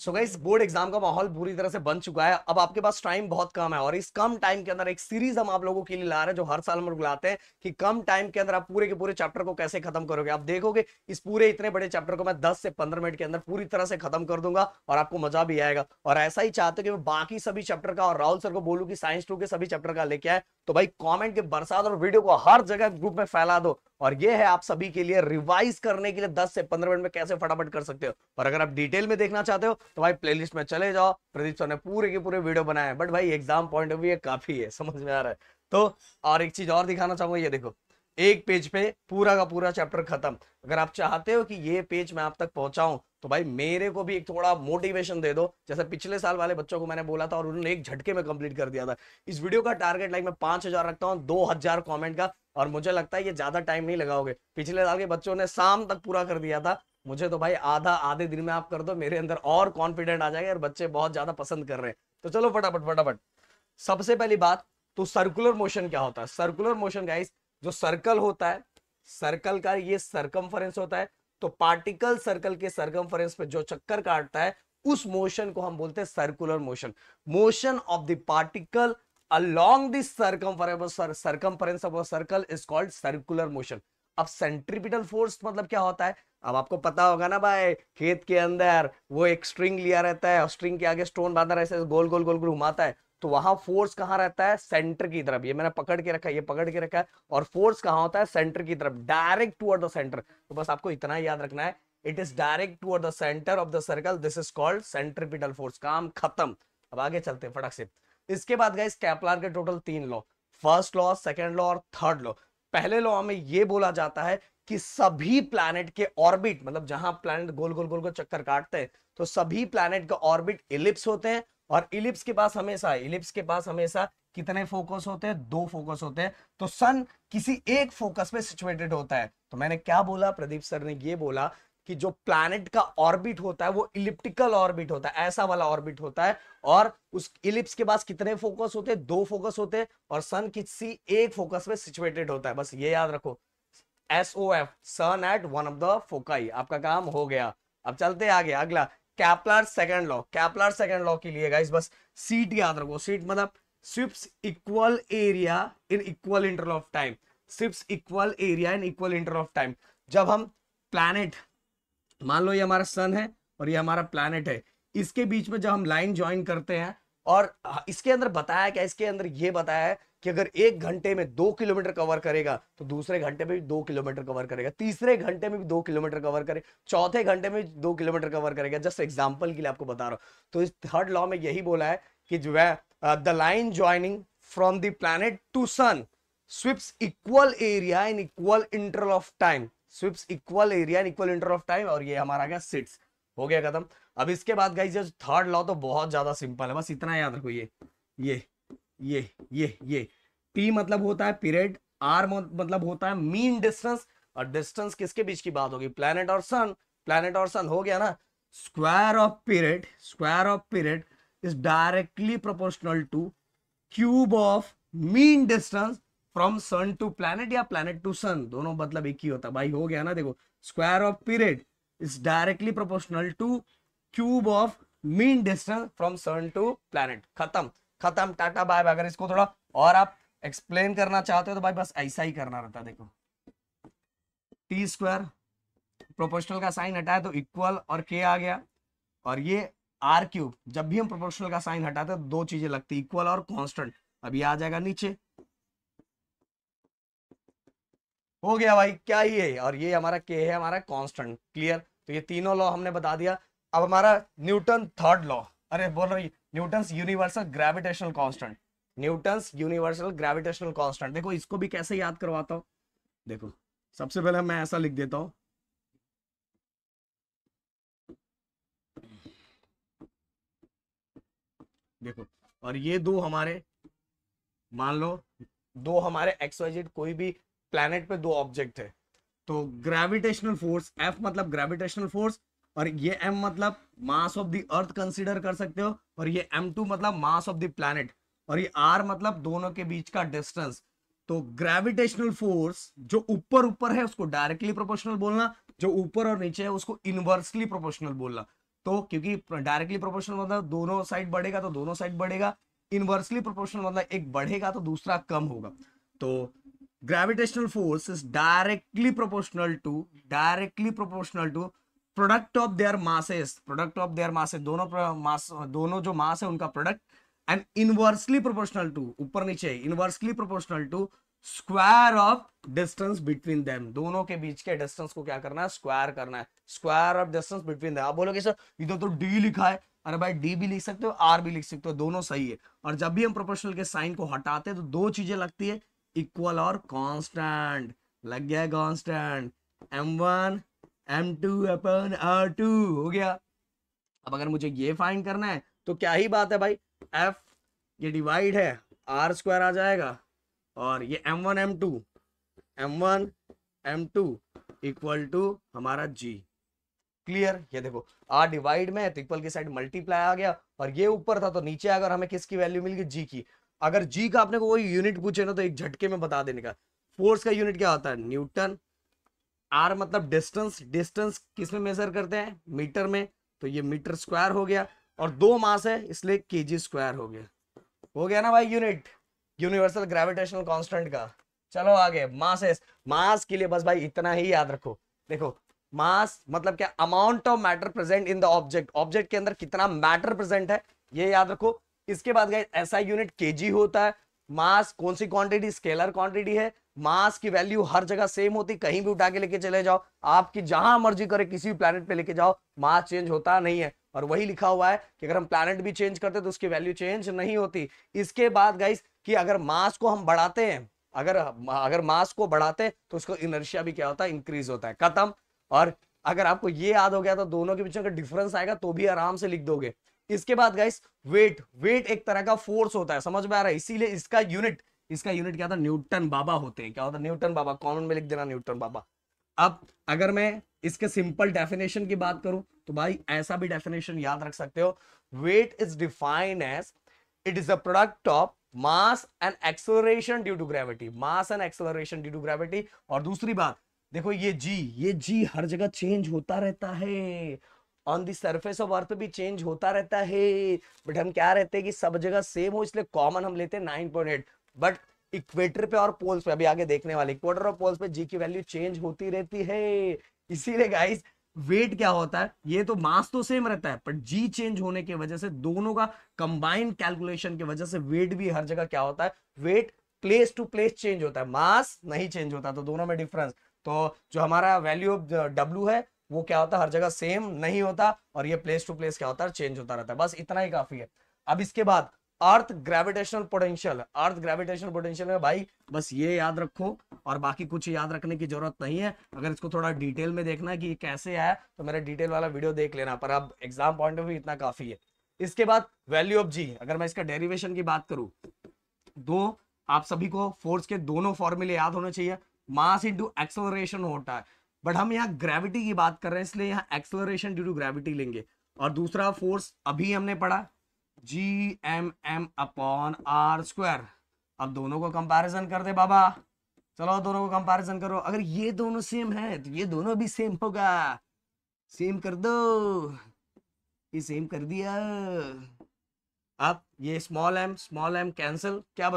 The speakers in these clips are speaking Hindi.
सो गाइस बोर्ड एग्जाम का माहौल पूरी तरह से बन चुका है। अब आपके पास टाइम बहुत कम है और इस कम टाइम के अंदर एक सीरीज हम आप लोगों के लिए ला रहे हैं जो हर साल हम लोग लाते हैं कि कम टाइम के अंदर आप पूरे के पूरे चैप्टर को कैसे खत्म करोगे। आप देखोगे इस पूरे इतने बड़े चैप्टर को मैं 10 से 15 मिनट के अंदर पूरी तरह से खत्म कर दूंगा और आपको मजा भी आएगा। और ऐसा ही चाहते कि मैं बाकी सभी चैप्टर का और राहुल सर को बोलूं कि साइंस 2 के सभी चैप्टर का लेके आए, तो भाई कमेंट के बरसात और वीडियो को हर जगह ग्रुप में फैला दो। और ये है आप सभी के लिए रिवाइज करने के लिए 10 से 15 मिनट में कैसे फटाफट कर सकते हो। और अगर आप डिटेल में देखना चाहते हो तो भाई प्लेलिस्ट में चले जाओ, प्रदीप सर ने पूरे के पूरे वीडियो बनाए हैं। बट भाई एग्जाम पॉइंट ऑफ व्यू ये काफी है, समझ में आ रहा है। तो और एक चीज और दिखाना चाहूंगा, ये देखो एक पेज पे पूरा का पूरा चैप्टर खत्म। अगर आप चाहते हो कि ये पेज मैं आप तक पहुंचाऊं तो भाई मेरे को भी एक थोड़ा मोटिवेशन दे दो, जैसे पिछले साल वाले बच्चों को मैंने बोला था और उन्होंने एक झटके में कंप्लीट कर दिया था। इस वीडियो का टारगेट लाइक मैं 5000 रखता हूँ, 2000 कमेंट का। और मुझे लगता है ये ज्यादा टाइम नहीं लगाओगे, पिछले साल के बच्चों ने शाम तक पूरा कर दिया था। मुझे तो भाई आधे दिन में आप कर दो, मेरे अंदर और कॉन्फिडेंट आ जाएगा और बच्चे बहुत ज्यादा पसंद कर रहे हैं। तो चलो फटाफट फटाफट। सबसे पहली बात तो सर्कुलर मोशन क्या होता है। सर्कुलर मोशन गाइस, जो सर्कल होता है, सर्कल का ये सरकमफरेंस होता है। तो पार्टिकल सर्कल के सरकमफरेंस पे जो चक्कर काटता है उस मोशन को हम बोलते हैं circular motion. Motion of the particle along the circumference of a circle is called circular motion। अब सेंट्रीपिटल फोर्स मतलब क्या होता है, अब आपको पता होगा ना भाई, खेत के अंदर वो एक स्ट्रिंग लिया रहता है और स्ट्रिंग के आगे स्टोन बांधा रहता है, गोल गोल गोल गोल घुमाता है। तो वहां फोर्स कहां रहता है, सेंटर की तरफ। ये मैंने पकड़ के रखा है, ये पकड़ के रखा है। और फोर्स कहां होता है, सेंटर की तरफ, डायरेक्ट टुवर्ड द सेंटर। तो बस आपको इतना याद रखना है, it is direct toward the centre of the circle, this is called centripetal force. काम खत्म। अब आगे चलते हैं फटक से। इसके बाद गाइस केपलर के total 3 law, first law, second law और थर्ड लॉ। पहले लॉ में ये बोला जाता है कि सभी प्लैनेट के ऑर्बिट, मतलब जहां प्लैनेट गोल गोल गोल को चक्कर काटते हैं, तो सभी प्लैनेट का ऑर्बिट इलिप्स होते हैं। और इलिप्स के पास हमेशा कितने फोकस होते हैं, 2 फोकस होते हैं। तो सन किसी एक फोकस पे सिचुएटेड होता है। तो मैंने क्या बोला, प्रदीप सर ने ये बोला कि जो प्लैनेट का ऑर्बिट होता है वो इलिप्टिकल ऑर्बिट होता है, ऐसा वाला ऑर्बिट होता है। और उस इलिप्स के पास कितने फोकस होते हैं, 2 फोकस होते हैं। और सन किसी एक फोकस पे सिचुएटेड होता है, बस ये याद रखो। SOF, sun at one of the foci. आपका काम हो गया। अब चलते आगे, अगला Kepler second law. Kepler second law के लिए गाइस बस सीट याद रखो। सीट मतलब sweeps equal area in equal interval of time. Sweeps equal area in equal interval of time. जब हम प्लैनेट, मान लो ये हमारा सन है और ये हमारा प्लैनेट है, इसके बीच में जब हम लाइन ज्वाइन करते हैं, और इसके अंदर बताया क्या, इसके अंदर ये बताया है कि अगर 1 घंटे में 2 किलोमीटर कवर करेगा तो दूसरे घंटे में भी 2 किलोमीटर कवर करेगा, तीसरे घंटे में भी 2 किलोमीटर कवर करेगा, चौथे घंटे में भी 2 किलोमीटर कवर करेगा। जस्ट एग्जांपल के लिए आपको बता रहा हूं। तो इस थर्ड लॉ में यही बोला है कि जो है the line joining from the planet to sun sweeps equal area in equal interval of time. Sweeps equal area in equal interval of time. और ये हमारा गया सिट्स, हो गया खत्म। अब इसके बाद गाइस थर्ड लॉ तो बहुत ज्यादा सिंपल है, बस इतना याद रखो। ये ये P मतलब होता है पीरियड, R मतलब होता है मीन डिस्टेंस। और डिस्टेंस किसके बीच की बात होगी, प्लैनेट और सन। प्लैनेट और सन हो गया ना। Square of period is directly proportional to cube of mean distance from sun to planet या प्लैनेट टू सन, दोनों मतलब एक ही होता है भाई। हो गया ना, देखो square of period is directly proportional to cube of mean distance from sun to planet. खत्म खत्म, टाटा बाय बाय। अगर इसको थोड़ा और आप एक्सप्लेन करना चाहते हो तो भाई बस ऐसा ही करना रहता है। देखो टी स्क्वायर, प्रोपोर्शनल का साइन हटाया तो इक्वल और के आ गया। और ये आर क्यूब, जब भी हम प्रोपोर्शनल का साइन हटाते हैं तो 2 चीजें लगती, इक्वल और कांस्टेंट। अब ये आ जाएगा नीचे, हो गया भाई, क्या ही है। और ये हमारा के है, हमारा कांस्टेंट। क्लियर। तो ये तीनों लॉ हमने बता दिया। अब हमारा न्यूटन थर्ड लॉ, अरे बोल रही Newton's universal gravitational constant. Newton's universal gravitational constant, देखो इसको भी कैसे याद करवाता हूं। देखो सबसे पहले मैं ऐसा लिख देता हूं, देखो। और ये दो हमारे, मान लो 2 हमारे XYZ कोई भी प्लैनेट पे 2 ऑब्जेक्ट है। तो ग्रेविटेशनल फोर्स F मतलब ग्रेविटेशनल फोर्स, और ये M मतलब mass of the earth consider कर सकते हो, और ये M2 मतलब मास ऑफ द प्लैनेट, और ये R मतलब दोनों के बीच का डिस्टेंस। तो ग्रेविटेशनल फोर्स जो ऊपर ऊपर है उसको डायरेक्टली प्रोपोर्शनल बोलना, जो ऊपर और नीचे है उसको इनवर्सली प्रोपोर्शनल बोलना। तो क्योंकि डायरेक्टली प्रोपोर्शनल मतलब दोनों साइड बढ़ेगा तो दोनों साइड बढ़ेगा, इनवर्सली प्रोपोर्शनल मतलब एक बढ़ेगा तो दूसरा कम होगा। तो gravitational force is directly proportional to product of their masses, दोनों मास, दोनों जो मास है उनका product, and inversely proportional to, ऊपर नीचे inversely proportional to square of distance between them, दोनों के बीच के डिस्टेंस को क्या करना है, स्क्वायर करना है, square of distance between them. आप बोलोगे सर इधर तो डी लिखा है, अरे भाई डी भी लिख सकते हो, आर भी लिख सकते हो, दोनों सही है। और जब भी हम प्रोपोर्शनल के साइन को हटाते हैं तो दो चीजें लगती है, इक्वल और कांस्टेंट। लग गया कांस्टेंट, m1 m2 अपन r2 हो गया। अब अगर मुझे ये फाइंड करना है तो क्या ही बात है भाई, f ये डिवाइड है आर स्क्वायर आ जाएगा, और ये m1 m2 इक्वल टू हमारा g। क्लियर? ये देखो आर डिवाइड में है तो इक्वल की साइड मल्टीप्लाई आ गया, और ये ऊपर था तो नीचे अगर हमें किसकी वैल्यू मिल गई, जी की। अगर जी का आपने को कोई यूनिट पूछे ना तो एक झटके में बता देने का। फोर्स का यूनिट क्या होता है, न्यूटन। आर मतलब डिस्टेंस, डिस्टेंस किस में मेजर करते हैं, मीटर में, तो ये मीटर स्क्वायर हो गया, और दो मास है इसलिए केजी स्क्वायर हो गया ना भाई यूनिट यूनिवर्सल ग्रेविटेशनल कांस्टेंट का। चलो आगे, मास है, मास के लिए बस भाई इतना ही याद रखो। देखो मास मतलब क्या, amount of matter present in the object, object के अंदर कितना मैटर प्रेजेंट है ये याद रखो। इसके बाद गाइस ऐसा यूनिट केजी होता है। मास कौन सी क्वांटिटी, स्केलर क्वांटिटी है। मास की वैल्यू हर जगह सेम होती, कहीं भी उठा के लेके चले जाओ, आपकी जहां मर्जी करे किसी भी प्लैनेट पे लेके जाओ, मास चेंज होता नहीं है। और वही लिखा हुआ है कि अगर हम प्लैनेट भी चेंज करते तो उसकी वैल्यू चेंज नहीं होती। इसके बाद गाइस कि अगर मास को हम बढ़ाते हैं, अगर मास को बढ़ाते हैं तो उसको इनर्शिया भी क्या होता है, इंक्रीज होता है। खत्म। और अगर आपको ये याद हो गया तो दोनों के बीच में डिफरेंस आएगा तो भी आराम से लिख दोगे। इसके बाद गाइस वेट, वेट एक तरह का फोर्स होता है, समझ में आ रहा है, इसीलिए इसका यूनिट क्या था, न्यूटन बाबा होते हैं। क्या होता है, न्यूटन बाबा, कॉमन में लिख देना न्यूटन बाबा। अब अगर मैं इसके सिंपल डेफिनेशन की बात करूं तो भाई ऐसा भी डेफिनेशन याद रख सकते हो, weight is defined as it is a product of mass and acceleration due to gravity, mass and acceleration due to gravity. और दूसरी बात देखो ये जी हर जगह चेंज होता रहता है, ऑन द सरफेस ऑफ अर्थ भी चेंज होता रहता है, बट हम क्या रहते हैं कि सब जगह सेम हो इसलिए कॉमन हम लेते हैं 9.8। बट इक्वेटर पे और पोल्स पे, अभी आगे देखने वाले, इक्वेटर और पोल्स पे जी की वैल्यू चेंज होती रहती है। इसीलिए गाइस वेट क्या होता है, ये तो मास तो सेम रहता है, बट जी चेंज होने की वजह से दोनों का कंबाइंड कैलकुलेशन की वजह से वेट भी हर जगह क्या होता है, weight place to place change होता है, मास नहीं चेंज होता, तो दोनों में डिफरेंस। तो जो हमारा वैल्यू ऑफ डब्ल्यू है वो क्या होता है, हर जगह सेम नहीं होता, और ये प्लेस टू प्लेस क्या होता है, चेंज होता रहता है। बस इतना ही काफी है। अब इसके बाद अर्थ ग्रेविटेशनल पोटेंशियल, अर्थ ग्रेविटेशनल पोटेंशियल में भाई बस ये याद रखो, और बाकी कुछ याद रखने की जरूरत नहीं है। अगर इसको थोड़ा डिटेल में देखना है कि ये कैसे आया तो मेरा डिटेल वाला वीडियो देख लेना, पर अब एग्जाम पॉइंट ऑफ व्यू इतना काफी है। इसके बाद वैल्यू ऑफ जी, अगर मैं इसका डेरिवेशन की बात करूं, दो आप सभी को फोर्स के दोनों फॉर्मूले याद होने चाहिए, मास इंटू एक्सेलरेशन होता है, बट हम यहाँ ग्रेविटी की बात कर रहे हैं इसलिए यहाँ एक्सेलरेशन ड्यू टू ग्रेविटी लेंगे। और दूसरा फोर्स अभी हमने पढ़ा G M M upon R square. अब दोनों को कंपैरिजन कर दे बाबा, चलो दोनों को कंपैरिजन करो, अगर ये दोनों सेम है तो ये दोनों भी सेम होगा, सेम कर दो, ये सेम कर दिया। अब ये स्मॉल एम कैंसिल, क्या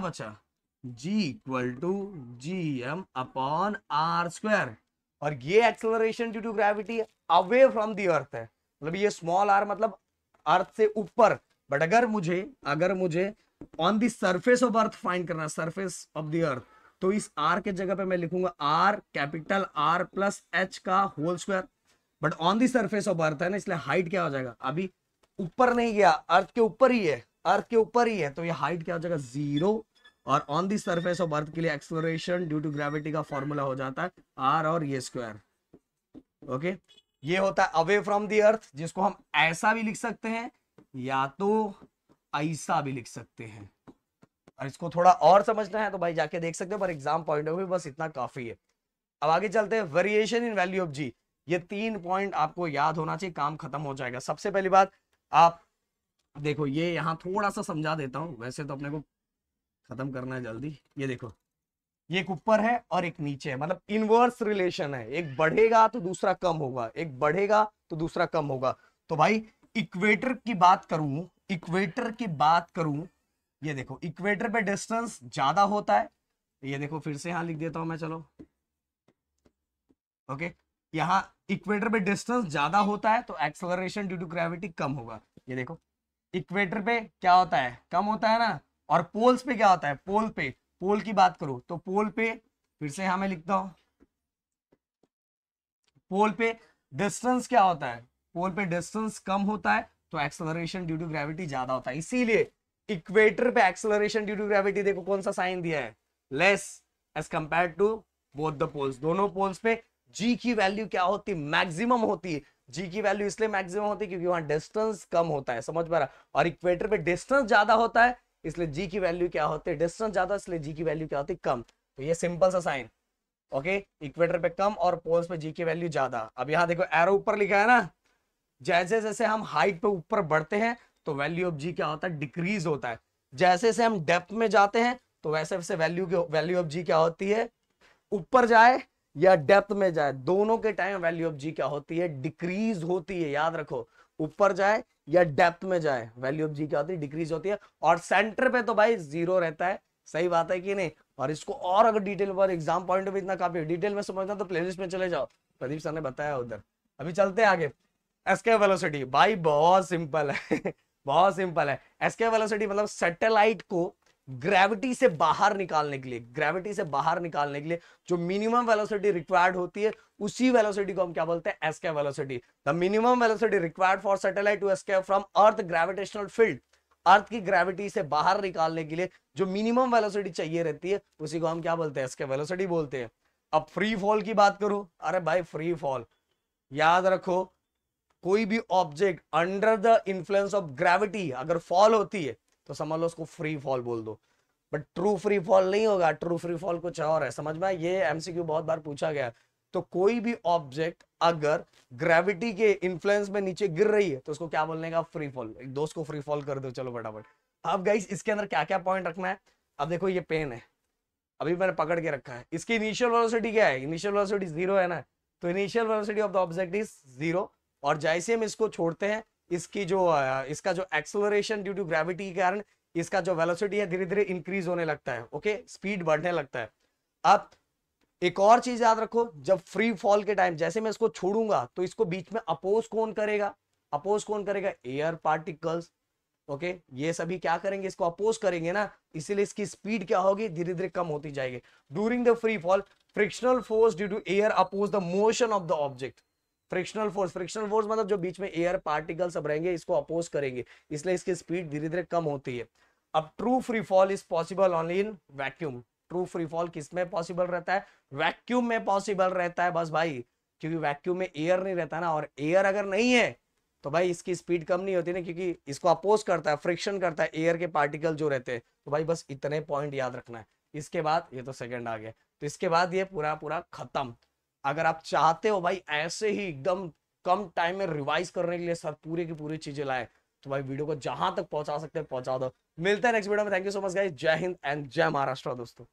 बचा g equal to G M upon R square, और ये acceleration due to gravity away from the earth है, मतलब ये स्मॉल आर मतलब अर्थ से ऊपर। बट अगर मुझे on the surface of earth find करना, सरफेस ऑफ द अर्थ, तो इस आर के जगह पे मैं लिखूंगा R capital R plus H का whole square. But on the surface of earth है ना, इसलिए हाइट क्या हो जाएगा, अभी ऊपर नहीं गया, अर्थ के ऊपर ही है, तो ये हाइट क्या हो जाएगा, 0। और ऑन दी सरफेस ऑफ अर्थ के लिए एक्सेलरेशन ड्यू टू ग्रेविटी का फॉर्मूला हो जाता है आर और ये स्क्वायर। ओके, ये होता है अवे फ्रॉम दी अर्थ, जिसको हम ऐसा भी लिख सकते हैं या तो ऐसा भी लिख सकते हैं। और इसको थोड़ा और समझना है तो भाई जाके देख सकते हो, पर एग्जाम पॉइंट ऑफ व्यू बस इतना काफी है। अब आगे चलते हैं, वेरिएशन इन वैल्यू ऑफ जी। ये 3 पॉइंट आपको याद होना चाहिए, काम खत्म हो जाएगा। सबसे पहली बात आप देखो, ये यहां थोड़ा सा समझा देता हूं, वैसे तो अपने को खत्म करना है जल्दी। ये देखो ये एक ऊपर है और एक नीचे है, मतलब इनवर्स रिलेशन है, एक बढ़ेगा तो दूसरा कम होगा, एक बढ़ेगा तो दूसरा कम होगा। तो भाई इक्वेटर की बात करूं, इक्वेटर की बात करूं, ये देखो इक्वेटर पे डिस्टेंस ज्यादा होता है, ये देखो फिर से यहां लिख देता हूं मैं, चलो ओके, यहाँ इक्वेटर पे डिस्टेंस ज्यादा होता है तो एक्सेलरेशन ड्यू टू ग्रेविटी कम होगा। ये देखो इक्वेटर पे क्या होता है, कम होता है ना, और पोल्स पे क्या होता है, पोल पे, पोल की बात करूं तो पोल पे फिर से यहां मैं लिखता हूं, पोल पे डिस्टेंस क्या होता है, पोल पे डिस्टेंस कम होता है तो एक्सेलरेशन ड्यू टू ग्रेविटी ज्यादा होता है। इसीलिए इक्वेटर पे एक्सेलरेशन ड्यू टू ग्रेविटी देखो कौन सा साइन दिया है, less as compared to both the polls, दोनों पोल्स पे जी की वैल्यू क्या होती है, मैक्सिमम होती है। जी की वैल्यू इसलिए मैक्सिमम होती है क्योंकि वहां डिस्टेंस कम होता है, समझ पा रहा, और इक्वेटर पे डिस्टेंस ज्यादा होता है इसलिए जी की वैल्यू क्या होती है, डिस्टेंस ज्यादा इसलिए जी की वैल्यू क्या होती है, कम। तो ये सिंपल सा साइन, ओके, इक्वेटर पे कम और पोल्स पे जी की वैल्यू ज्यादा। अब यहाँ देखो एरो ऊपर लिखा है ना, जैसे जैसे हम हाइट पे ऊपर बढ़ते हैं तो वैल्यू ऑफ जी क्या होता है, डिक्रीज होता है। जैसे जैसे हम डेप्थ में जाते हैं तो वैसे वैसे वैल्यू ऑफ जी क्या होती है, ऊपर जाए या डेप्थ में जाए दोनों के टाइम वैल्यू ऑफ जी क्या होती है, डिक्रीज होती है, याद रखो, ऊपर जाए या डेप्थ में जाए वैल्यू ऑफ जी क्या होती है, डिक्रीज होती है। और सेंटर पे तो भाई जीरो रहता है, सही बात है कि नहीं। और इसको और अगर डिटेल पर एग्जाम पॉइंट ऑफ इतना काफी डिटेल में समझना तो प्लेलिस्ट में चले जाओ, प्रदीप सर ने बताया उधर। अभी चलते हैं आगे। एस्केप वेलोसिटी भाई बहुत सिंपल है बहुत सिंपल है। एस्केप वेलोसिटी मतलब सैटेलाइट को ग्रेविटी से बाहर निकालने के लिए, ग्रेविटी से बाहर निकालने के लिए जो मिनिमम वेलोसिटी रिक्वायर्ड होती है उसी वेलोसिटी को हम क्या बोलते हैं, escape velocity. The minimum velocity required for satellite to escape from earth gravitational field, earth की ग्रेविटी से बाहर निकालने के लिए जो मिनिमम वेलोसिटी चाहिए रहती है उसी को हम क्या बोलते हैं, एस्केप वेलोसिटी बोलते हैं। अब फ्री फॉल की बात करूं, अरे भाई फ्री फॉल याद रखो, कोई भी object under the influence of gravity अगर फॉल होती है तो समझ लो उसको फ्री फॉल बोल दो। बट ट्रू फ्री फॉल नहीं होगा, ट्रू फ्री फॉल कुछ और है, समझ में, ये एमसीक्यू बहुत बार पूछा गया। तो कोई भी ऑब्जेक्ट अगर ग्रेविटी के इन्फ्लुएंस में नीचे गिर रही है तो उसको क्या बोलने का, फ्री फॉल। एक दोस्त को फ्री फॉल कर दो चलो फटाफट। अब गाइस इसके अंदर क्या क्या पॉइंट रखना है, अब देखो ये पेन है, अभी मैंने पकड़ के रखा है, इसकी इनिशियल वेलोसिटी क्या है, इनिशियल वेलोसिटी जीरो है ना, तो initial velocity of the object is zero. और जैसे हम इसको छोड़ते हैं इसकी जो इसका जो एक्सेलरेशन ड्यू टू ग्रेविटी के कारण इसका जो वेलोसिटी है धीरे धीरे इंक्रीज होने लगता है, ओके, स्पीड बढ़ने लगता है। अब एक और चीज याद रखो, जब फ्री फॉल के टाइम जैसे मैं इसको छोड़ूंगा तो इसको बीच में अपोज कौन करेगा, अपोज कौन करेगा, एयर पार्टिकल्स, ओके, ये सभी क्या करेंगे, इसको अपोज करेंगे ना, इसीलिए इसकी स्पीड क्या होगी, धीरे धीरे कम होती जाएगी। During the free fall frictional force due to air oppose the motion of the object. Frictional force, frictional force मतलब जो बीच में एयर पार्टिकल सब रहेंगे इसको अपोज करेंगे, इसलिए इसकी स्पीड धीरे धीरे कम होती है। अब true free fall is possible only in vacuum. True free fall किस में पॉसिबल रहता है, वैक्यूम में पॉसिबल रहता है बस भाई, क्योंकि वैक्यूम में एयर नहीं रहता ना, और एयर अगर नहीं है तो भाई इसकी स्पीड कम नहीं होती ना, क्योंकि इसको अपोज करता है, फ्रिक्शन करता है एयर के पार्टिकल जो रहते हैं। तो भाई बस इतने पॉइंट याद रखना है। इसके बाद ये तो सेकंड आ गया, तो इसके बाद ये पूरा पूरा खत्म। अगर आप चाहते हो भाई ऐसे ही एकदम कम टाइम में रिवाइज करने के लिए सर पूरी की पूरी चीजें लाए तो भाई वीडियो को जहां तक पहुंचा सकते हैं पहुंचा दो। मिलते हैं नेक्स्ट वीडियो में, thank you so much guys, जय हिंद एंड जय महाराष्ट्र दोस्तों।